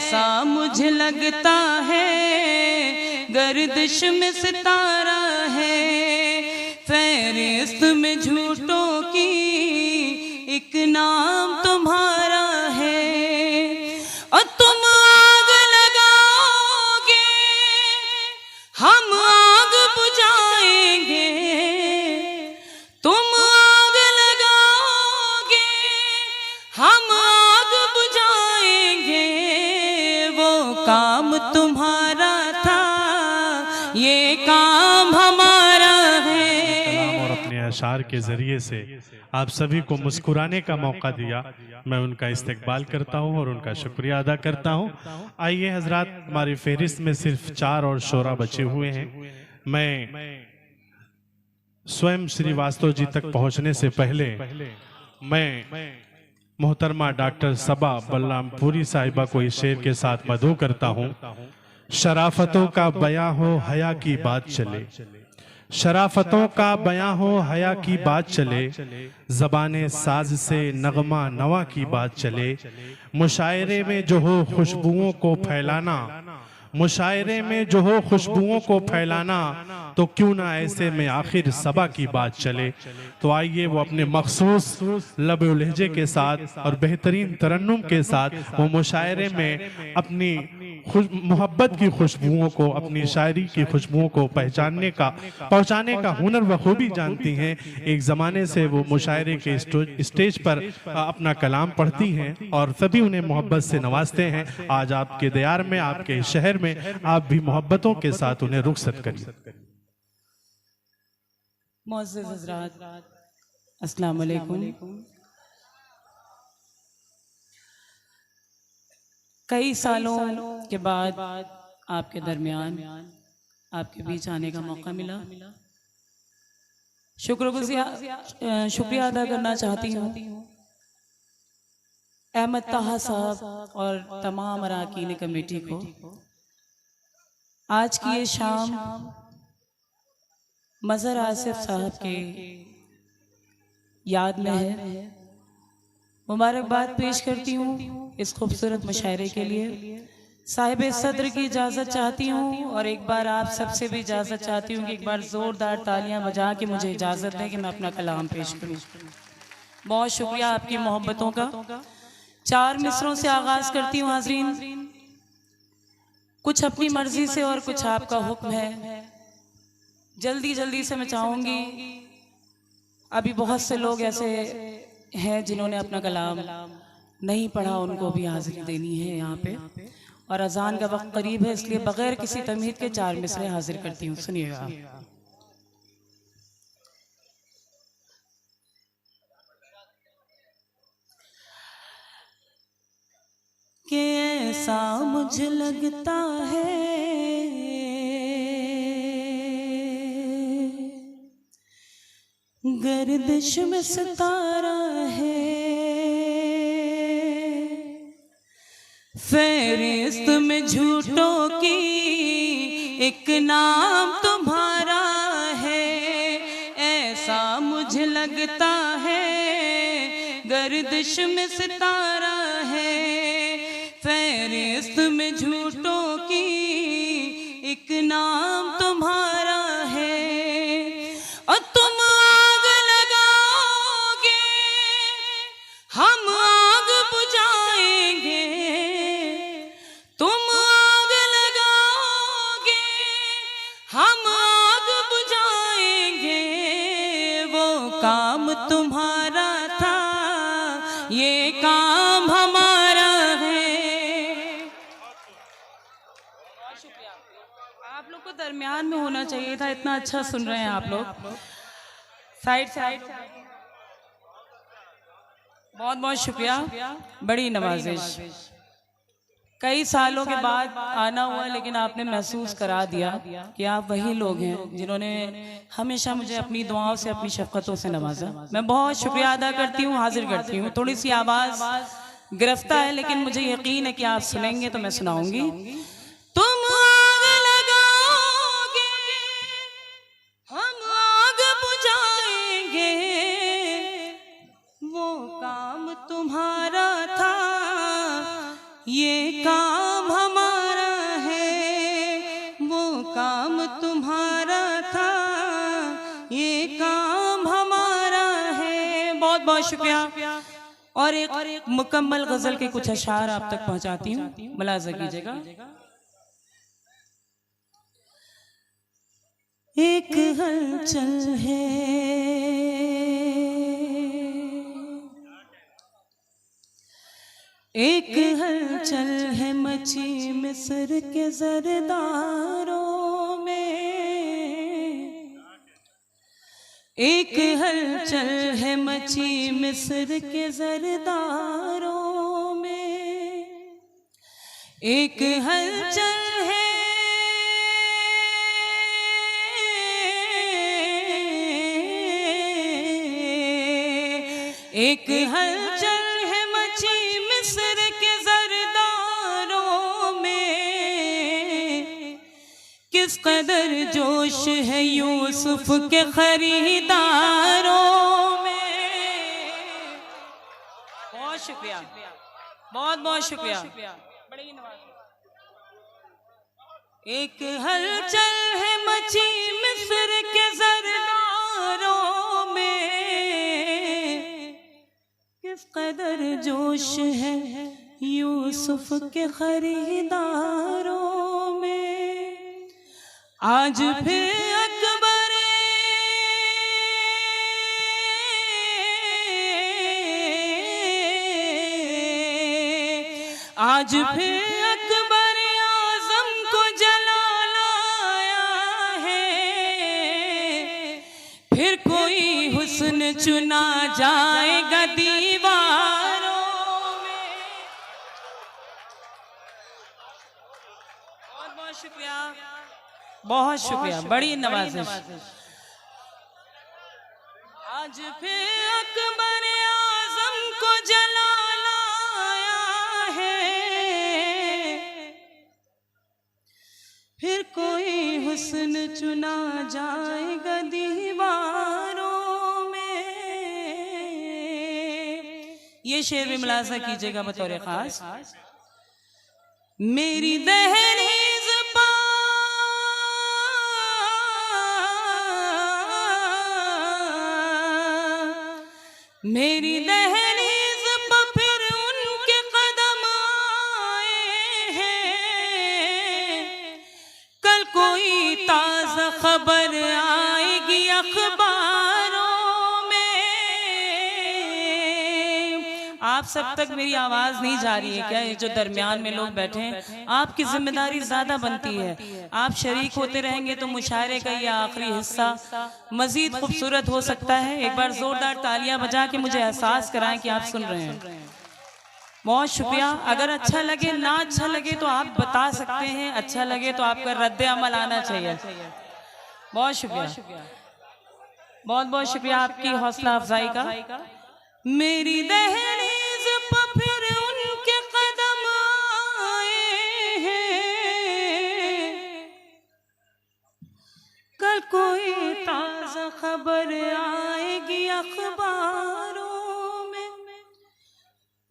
ऐसा मुझे लगता है गर्दिश में सितारा है, फहरिस्त में झूठों की एक नाम तुम्हारा है। और तुम आग लगाओगे हम आग बुझाएंगे, तुम आग लगाओगे हम आग बुझाएंगे। वो काम तुम्हारा था, ये काम हमारा है। और अपने अशार के जरिए से आप सभी को मुस्कुराने का मौका दिया, मैं उनका इस्तकबाल करता हूं और उनका शुक्रिया अदा करता हूं। आइए हजरात, हमारी फहरिस्त में सिर्फ 4 और शोरा बचे हुए हैं। मैं स्वयं श्रीवास्तव जी तक पहुंचने से पहले मैं मोहतरमा डॉक्टर सबा बलरामपुरी साहिबा को इस शेर के साथ मदऊ करता हूं। शराफतों का बयां हो हया की बात चले, शराफतों का बयां हो हया की बात चले, ज़बाने साज से नगमा नवा की बात चले। मुशायरे में जो हो खुशबुओं को फैलाना, मुशायरे में जो हो खुशबुओं को फैलाना, तो क्यों ना ऐसे में आखिर सबा की बात चले। तो आइए वो अपने मखसूस लबे लहजे के साथ और बेहतरीन तरन्नुम के साथ वो मुशायरे में अपनी मोहब्बत की खुशबुओं को, अपनी शायरी की खुशबुओं को पहुंचाने का हुनर बखूबी जानती हैं। एक ज़माने से वो मुशायरे के स्टेज पर अपना कलाम पढ़ती हैं और सभी उन्हें मोहब्बत से नवाजते हैं। आज आपके दयार में, आपके शहर में आप भी मोहब्बतों के साथ उन्हें रुखसत करिए। मोअज़्ज़िज़ हज़रात, अस्सलाम वालेकुम। कई सालों के बाद आपके दरमियान, आपके बीच आने का मौका मिला। शुक्रिया अदा करना चाहती हूँ अहमद ताहा साहब और तमाम अरकान कमेटी को। आज की ये शाम मज़हर आसिफ साहब के याद में है। मुबारकबाद पेश करती हूँ इस खूबसूरत मुशायरे के लिए। साहिब सदर की इजाज़त चाहती हूँ और एक बार आप सबसे भी इजाज़त चाहती हूँ कि एक बार ज़ोरदार तालियां बजा के मुझे इजाज़त दें कि मैं अपना कलाम पेश करूँ। बहुत शुक्रिया आपकी मोहब्बतों का। 4 मिसरों से आगाज़ करती हूँ हाज़रीन, कुछ अपनी मर्जी से और कुछ आपका हुक्म है। जल्दी जल्दी से मैं चाहूँगी, अभी बहुत से लोग ऐसे हैं जिन्होंने अपना कलाम नहीं पढ़ा, उनको भी हाजिरी देनी है यहाँ पे। और अजान का वक्त करीब है, इसलिए बगैर किसी तमहीद के 4 मिसरे हाजिर करती हूँ। सुनिएगा। कि ऐसा मुझे लगता है गर्दिश में सितारा है, फहरिस्त में झूठों की एक नाम तुम्हारा है। ऐसा मुझे लगता है गर्दिश में सितारा है, फहरिस्त में झूठों की एक नाम तुम्हारा है। और तुम आग लगाओगे हम आग बुझाएंगे, तुम आग लगाओगे हम आग बुझाएंगे। वो काम तुम्हारा था, ये काम हमारा है। बहुत शुक्रिया। आप लोग को दरमियान में होना चाहिए था, इतना अच्छा सुन रहे हैं आप लोग। साइड साइड बहुत बहुत शुक्रिया, बड़ी नवाजिश। कई सालों के बाद आना हुआ, लेकिन आपने महसूस करा दिया कि आप वही लोग हैं जिन्होंने हमेशा मुझे अपनी दुआओं से, अपनी शफ़क़तों से नवाजा। मैं बहुत शुक्रिया अदा करती हूँ, हाजिर करती हूँ। थोड़ी सी आवाज़ गिरफ्तार है, लेकिन मुझे यकीन है कि आप सुनेंगे तो मैं सुनाऊंगी। तुम आग लगाओगे हम आग बुझाएंगे, वो काम तुम्हारा था, ये काम बहुत शुक्रिया। और एक मुकम्मल गजल के कुछ अशार आप तक पहुंचाती हूँ, मुलाजा कीजिएगा। एक हलचल है, एक हलचल है मची मिस्र के जरदारों में, एक हलचल है मची मिस्र के जरदारों में, एक हलचल है, एक हलचल है मची मिस्र के जरदारों में, किस कदर जोश है यूसुफ के खरीदारों में। बहुत शुक्रिया, बहुत बहुत शुक्रिया। एक हलचल है मची मिस्र के जरदारों में, किस कदर जोश है यूसुफ के खरीदारों में। आज फिर अकबर आज फिर अकबर आज़म को जला लाया है, फिर कोई हुस्न चुना जाएगा दीवारों में। बहुत बहुत शुक्रिया, बहुत शुक्रिया, बड़ी नवाजिश। आज फिर अकबर आज़म को जला लाया है, फिर कोई हुस्न चुना जाएगा दीवारों में। ये शेर भी मुलाजा कीजिएगा बतौर खास। मेरी दहलीज़ पा मेरी दहलीज़ पर फिर उनके कदम आए हैं, कल कोई ताज़ा खबर आएगी अखबारों में। आप सब तक मेरी आवाज़ नहीं जा रही है क्या? ये जो दरमियान में लोग बैठे हैं, आपकी जिम्मेदारी ज़्यादा बनती है। आप शरीक होते रहेंगे तो मुशायरे का ये आखिरी हिस्सा मजीद खूबसूरत हो सकता है। एक बार जोरदार तालियां बजा के मुझे एहसास कराएं कि आप सुन रहे हैं। बहुत शुक्रिया। अगर अच्छा लगे, ना अच्छा लगे तो आप बता सकते हैं, अच्छा लगे तो आपका रद्द अमल आना चाहिए। बहुत शुक्रिया, बहुत बहुत शुक्रिया आपकी हौसला अफजाई का। मेरी दहलीज़ पर फिर उनके कदम आए हैं, कल कोई ताज़ा खबर आएगी अखबारों में।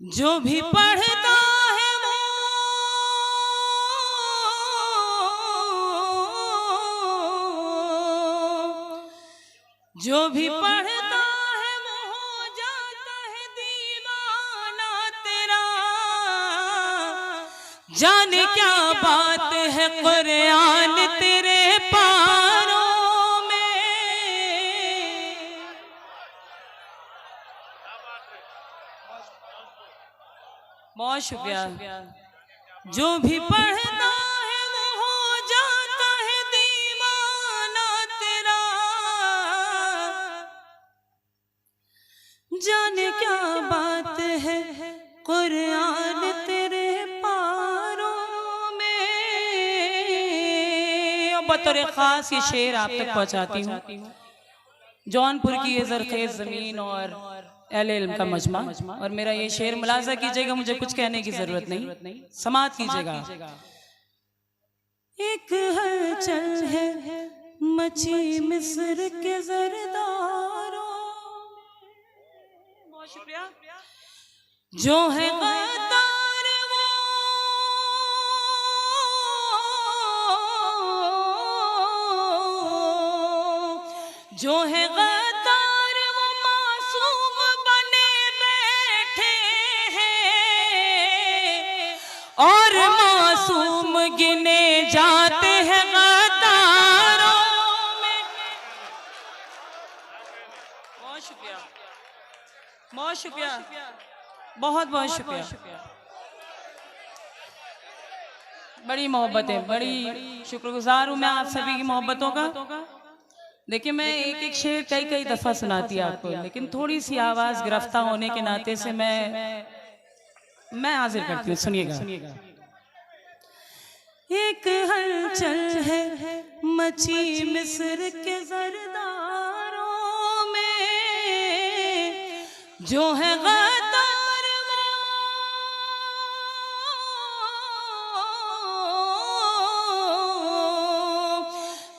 जो भी पढ़ता है वो जो भी पढ़ता है वो हो जाता है दीवाना तेरा। जाने क्या बात है कुरान तेरे पारों में। बहुत शुक्रिया। जो भी पढ़ता है वो हो जाता है दीवाना तेरा। जाने क्या बात है कुरान तेरे पारों में। बतौर खास ये शेर आप तक पहुंचाती हूँ। जौनपुर की ये ज़रख़ेज़ ज़मीन और अहले इल्म का मजमा। और मेरा ये शेर मुलाजा कीजिएगा, मुझे कुछ कहने की जरूरत नहीं, समात कीजिएगा। एक हलचल है मची मिस्र के जरदारों, बहुत शुक्रिया। जो है गद्दार वो जो है गद्दार वो मासूम बने और मासूम गिने जाते हैं गद्दारों में। बहुत शुक्रिया, बहुत शुक्रिया, बहुत बहुत शुक्रिया। बड़ी मोहब्बत है, बड़ी शुक्रगुजार हूँ मैं आप सभी की मोहब्बतों का। देखिए मैं एक एक शेर कई कई दफा सुनाती आपको, लेकिन थोड़ी सी आवाज गिरफ्तार होने के नाते से मैं हाजिर करती हूँ। सुनिएगा। एक हलचल है मची मिस्र के ज़रदारों में, जो है गद्दार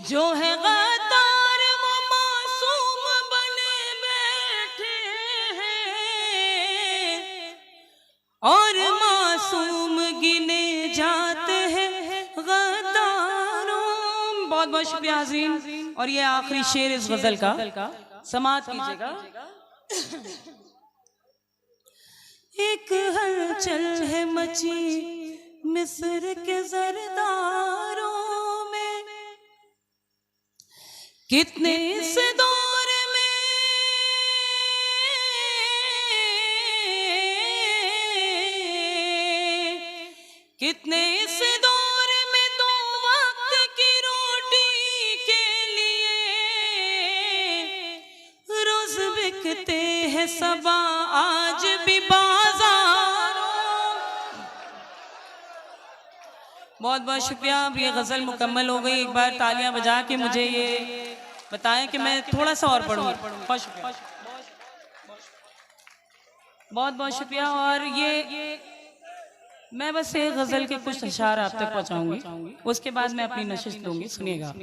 जो है गद्दार वो मासूम बने बैठे हैं, और मासूम गिने जाते हैं गद्दारों। बहुत बहुत शुक्रिया हाज़रीन। और ये आखिरी शेर इस गजल का समाअत कीजिएगा। एक हलचल है मची मिस्र के ज़रदारों में, कितने इस दौर में कितने इस दौर में दो वक्त की रोटी के लिए रोज बिकते हैं सबा आज भी बाजारों। बहुत बहुत शुक्रिया। अब ये गजल मुकम्मल हो गई। एक बार तालियां बजा के मुझे ये बताएं कि मैं थोड़ा सा और पढ़ूं। बहुत शुक्रिया, बहुत बहुत शुक्रिया। और ये मैं बस एक गजल के कुछ अशार आप तक पहुंचाऊंगी, उसके बाद मैं अपनी नशिश दूंगी। सुनिएगा।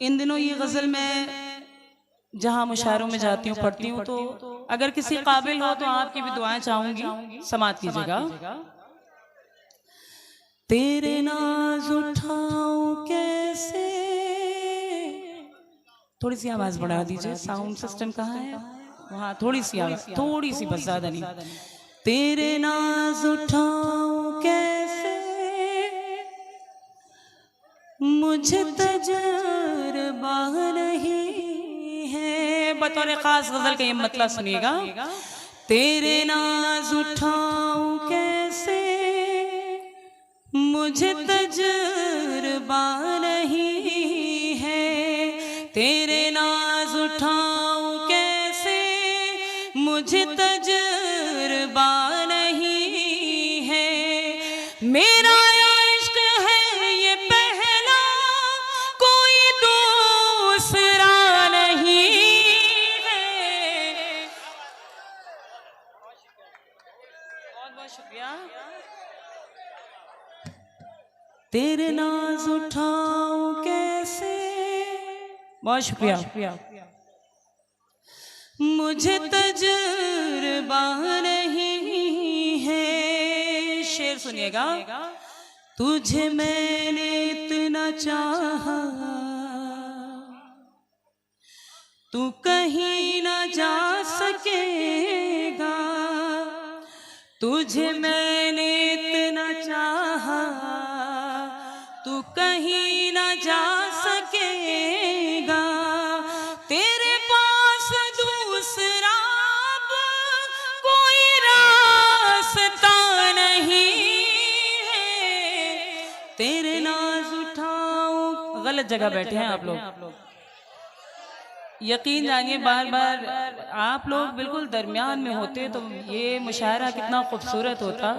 इन दिनों ये गजल मैं जहां मुशायरों में जाती हूँ पढ़ती हूँ, तो अगर किसी काबिल हो तो आपकी भी दुआएं चाहूंगी। समाअत कीजिएगा। तेरे नाज उठाऊं कैसे, थोड़ी सी आवाज बढ़ा दीजिए। साउंड सिस्टम कहाँ है? वहाँ थोड़ी सी आवाज, थोड़ी सी, बस ज्यादा नहीं। तेरे नाज उठाऊं कैसे, मुझे तजुर्बा नहीं है। बतौर खास गजल का ये मतलब सुनिएगा। तेरे नाज उठाऊं कैसे, मुझे तजुर्बा नहीं है। तेरे नाज उठाऊं कैसे, मुझे तजुर्बा नहीं है। मेरा इश्क है ये पहला, कोई दूसरा नहीं है। बहुत बहुत शुक्रिया। तेरे नाज उठाऊं कैसे, बहुत शुक्रिया। मुझे तजुर्बा नहीं है। शेर सुनिएगा। तुझे मैंने इतना चाहा, तू कहीं ना जा सकेगा। तुझे मैंने इतना चाहा, तू कहीं ना जा सकेगा। तेरे पास दूसरा कोई रास्ता नहीं है। तेरे नाज उठाऊं, गलत जगह बैठे हैं आप लोग। यकीन जानिए, बार बार आप लोग बिल्कुल दरमियान में होते तो ये मुशायरा कितना खूबसूरत होता।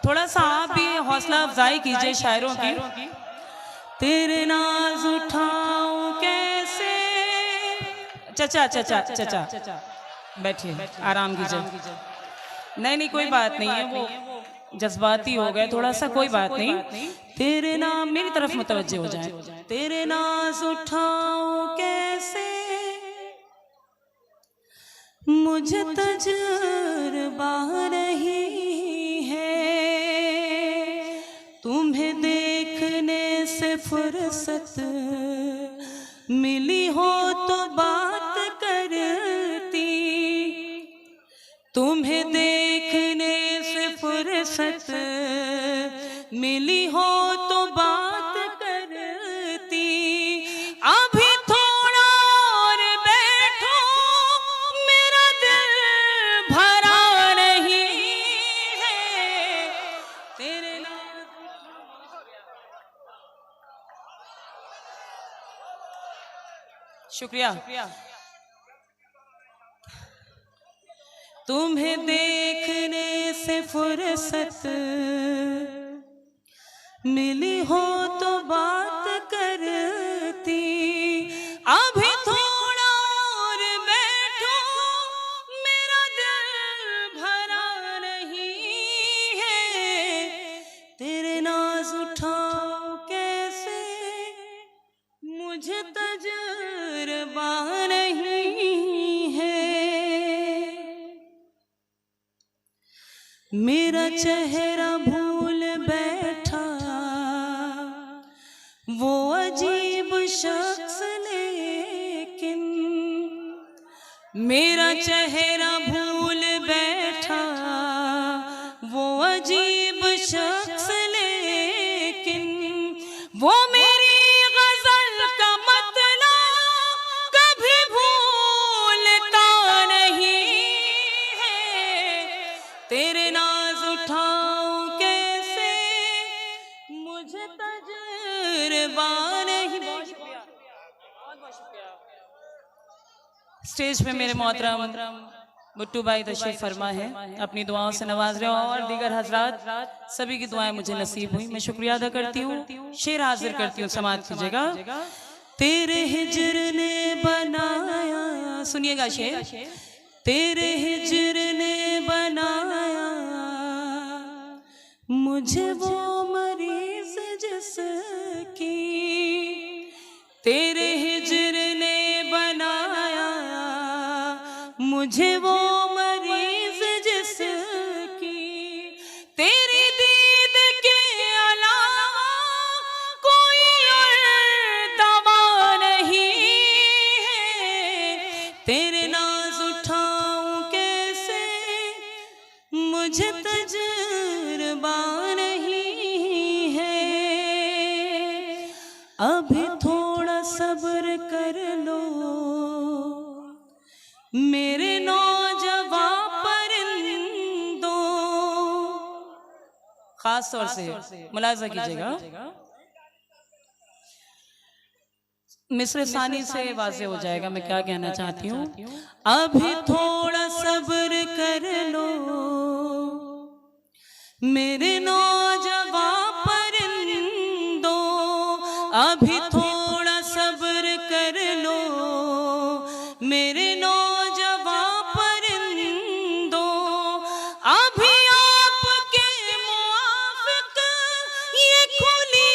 थोड़ा सा आप भी हौसला अफजाई कीजिए शायरों की। तेरे नाज उठाऊं कैसे, चचा चचा चचा बैठिए, आराम कीजिए। नहीं कोई बात नहीं है, वो जज्बाती हो गए थोड़ा सा, कोई बात नहीं। तेरे नाम, मेरी तरफ मुतवज्जे हो जाए। तेरे नाज उठाऊं कैसे, मुझे तजुर्बा नहीं है। तुम्हें देखने से फुर्सत मिली हो तो बात करती, तुम तुम्हें देखने से फुर्सत मिली हो तो बात करती, अभी थोड़ा और बैठो मेरा दिल भरा नहीं है तेरे नाम। शुक्रिया। तुम्हें देखने से फुर्सत मिली हो तो बात करती, अभी थोड़ा और बैठो मेरा दिल भरा नहीं है तेरे नाज उठाओ कैसे मुझे तजुर्बा नहीं है। मेरा चेहरा भूल बैठा वो अजीब शख्स, लेकिन मेरा चेहरा भूल बैठा वो अजीब शख्स, लेकिन वो मेरी गजल का मतलब कभी भूलता नहीं है तेरे नाज उठाऊं कैसे मुझे तजुर्बा नहीं। बहुत शुक्रिया, बहुत शुक्रिया। स्टेज पे मेरे मोहतरम बुट्टू भाई तशरीफ फरमा है, अपनी दुआओं से नवाज रहे और दीगर हजरात सभी की दुआएं मुझे नसीब हुई। मैं शुक्रिया अदा करती हूँ। शेर हाजिर करती हूँ, समाज कीजिएगा। तेरे हिज्र ने बनाया, सुनिएगा शेर, तेरे हिज्र ने बनाया मुझे वो मरीज जिसकी, तेरे हिज्र ने बनाया मुझे वो मरीज जिसकी, तेरी दीद के अलावा कोई और दवा नहीं है तेरे नाज उठाऊं कैसे मुझे तजुर्बा नहीं है। अभी थोड़ा सब्र कर लो मेरे नौजवान परिंदों, खास तौर से मुलाजा कीजिएगा। मिस्र सानी से वाज़े हो जाएगा मैं क्या कहना चाहती हूँ। अभी थोड़ा सब्र कर लो मेरे नौजवान परिंदों, अभी थोड़ा सब्र कर लो मेरे नौजवान परिंदों, अभी आपके मुआफिक ये खुली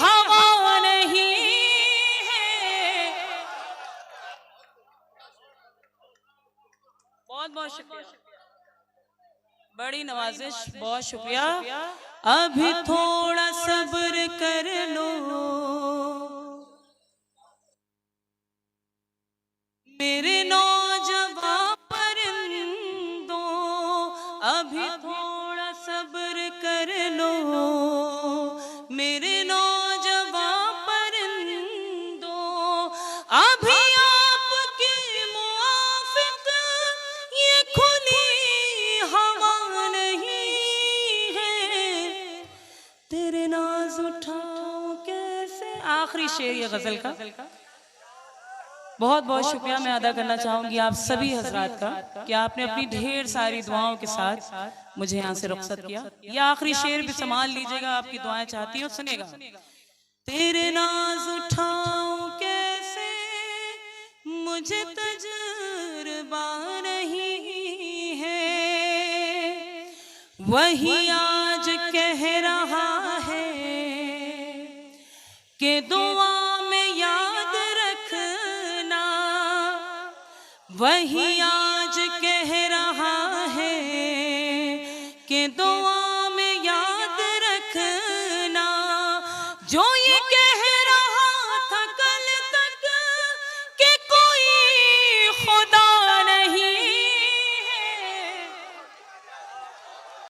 हवा नहीं है। बहुत बहुत शुक्रिया, बड़ी नवाजिश, बहुत शुक्रिया। अभी थोड़ा सब्र कर लो मेरे नौजवान परिंदों, अभी थोड़ा सब्र कर लो मेरे नौजवान परिंदों, अभी आपके मुआफिक ये खुली हवा नहीं है तेरे नाज उठाओ कैसे। आखिरी शेर ये गजल का। बहुत बहुत शुक्रिया मैं अदा करना चाहूंगी आप सभी हजरात का कि आपने अपनी ढेर सारी दुआओं के साथ मुझे यहाँ से रुखसत किया। ये आखिरी शेर भी संभाल लीजिएगा, आपकी दुआएं चाहती हूँ, सुनेगा। तेरे नाज उठाऊं कैसे मुझे तजुर्बा नहीं है, वही आज कह रहा है कि दुआ में याद रखना, वही आज कह रहा है कि दुआ में याद रखना, जो ये